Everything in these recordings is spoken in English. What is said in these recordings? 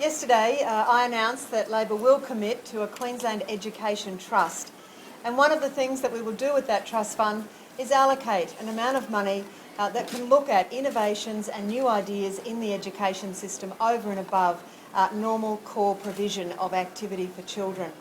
Yesterday, I announced that Labor will commit to a Queensland Education Trust. And one of the things that we will do with that trust fund is allocate an amount of money that can look at innovations and new ideas in the education system over and above normal core provision of activity for children.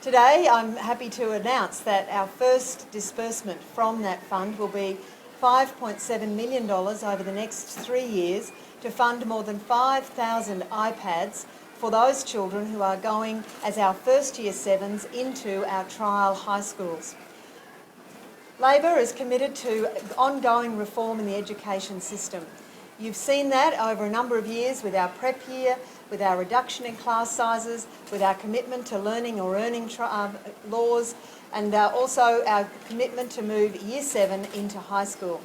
Today, I'm happy to announce that our first disbursement from that fund will be $5.7 million over the next 3 years to fund more than 5,000 iPads for those children who are going as our first year sevens into our trial high schools. Labor is committed to ongoing reform in the education system. You've seen that over a number of years with our prep year, with our reduction in class sizes, with our commitment to learning or earning laws, and also our commitment to move Year 7 into high school.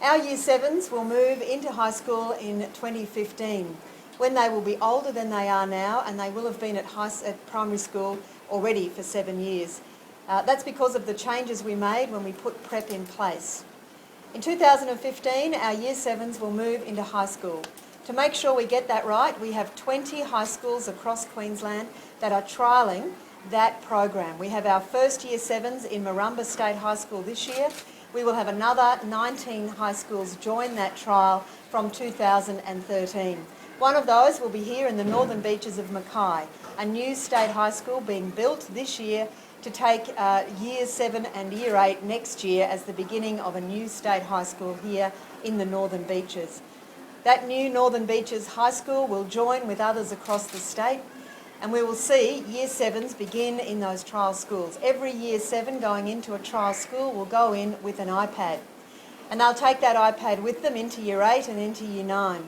Our Year 7s will move into high school in 2015, when they will be older than they are now, and they will have been at primary school already for 7 years. That's because of the changes we made when we put prep in place. In 2015, our Year 7s will move into high school. To make sure we get that right, we have 20 high schools across Queensland that are trialling that program. We have our first Year 7s in Eimeo State School this year. We will have another 19 high schools join that trial from 2013. One of those will be here in the northern beaches of Mackay, a new state high school being built this year to take Year 7 and Year 8 next year as the beginning of a new state high school here in the northern beaches. That new Northern Beaches High School will join with others across the state, and we will see Year 7s begin in those trial schools. Every Year 7 going into a trial school will go in with an iPad, and they'll take that iPad with them into Year 8 and into Year 9.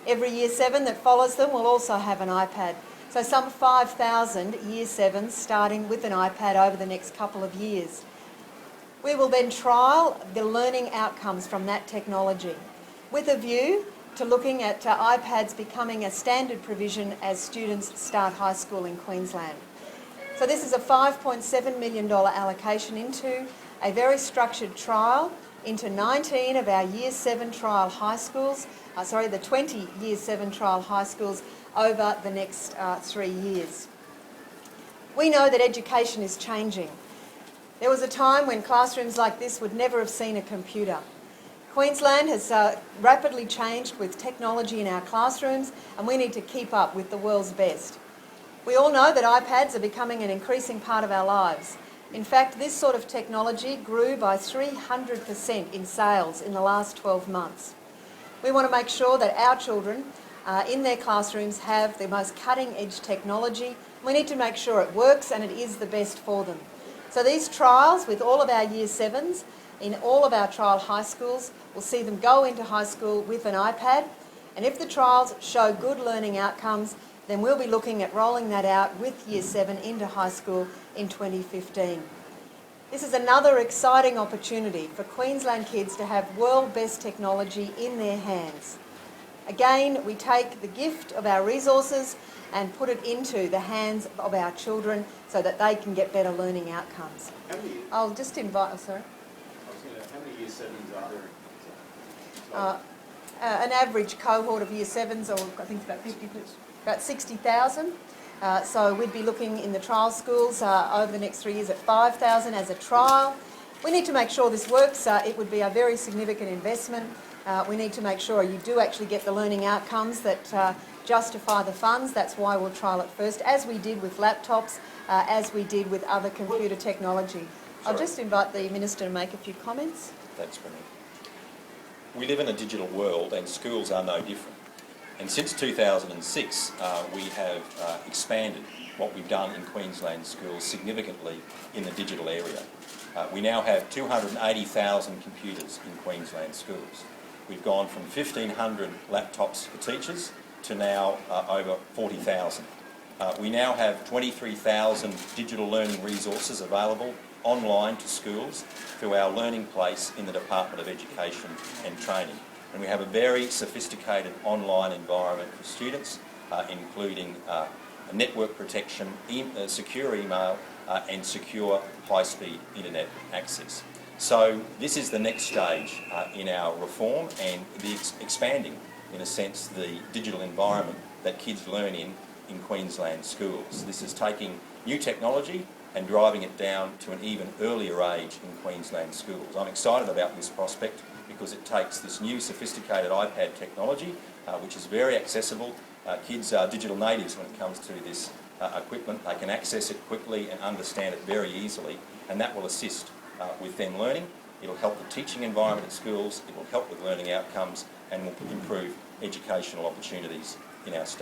Every Year 7 that follows them will also have an iPad. So some 5,000 Year 7s starting with an iPad over the next couple of years. We will then trial the learning outcomes from that technology with a view to looking at iPads becoming a standard provision as students start high school in Queensland. So this is a $5.7 million allocation into a very structured trial into 19 of our Year 7 trial high schools, the 20 Year 7 trial high schools over the next 3 years. We know that education is changing. There was a time when classrooms like this would never have seen a computer. Queensland has rapidly changed with technology in our classrooms, and we need to keep up with the world's best. We all know that iPads are becoming an increasing part of our lives. In fact, this sort of technology grew by 300% in sales in the last 12 months. We want to make sure that our children in their classrooms have the most cutting-edge technology. We need to make sure it works and it is the best for them. So these trials with all of our Year 7s in all of our trial high schools will see them go into high school with an iPad, and if the trials show good learning outcomes, then we'll be looking at rolling that out with Year 7 into high school in 2015. This is another exciting opportunity for Queensland kids to have world-best technology in their hands. Again, we take the gift of our resources and put it into the hands of our children so that they can get better learning outcomes. I'll just invite, how many Year 7s are there? An average cohort of Year 7s, or I think it's about 60,000. So we'd be looking in the trial schools over the next 3 years at 5,000 as a trial. We need to make sure this works. It would be a very significant investment. We need to make sure you do actually get the learning outcomes that justify the funds. That's why we'll trial it first, as we did with laptops, as we did with other computer technology. I'll just invite the Minister to make a few comments. Thanks, Premier. We live in a digital world and schools are no different. And since 2006, we have expanded what we've done in Queensland schools significantly in the digital area. We now have 280,000 computers in Queensland schools. We've gone from 1,500 laptops for teachers to now over 40,000. We now have 23,000 digital learning resources available online to schools through our learning place in the Department of Education and Training. And we have a very sophisticated online environment for students, including network protection, secure email and secure high-speed internet access. So this is the next stage in our reform and the expanding in a sense, the digital environment that kids learn in Queensland schools. This is taking new technology and driving it down to an even earlier age in Queensland schools. I'm excited about this prospect because it takes this new sophisticated iPad technology, which is very accessible. Kids are digital natives when it comes to this equipment. They can access it quickly and understand it very easily, and that will assist with them learning. It'll help the teaching environment at schools, it will help with learning outcomes, and will improve educational opportunities in our state.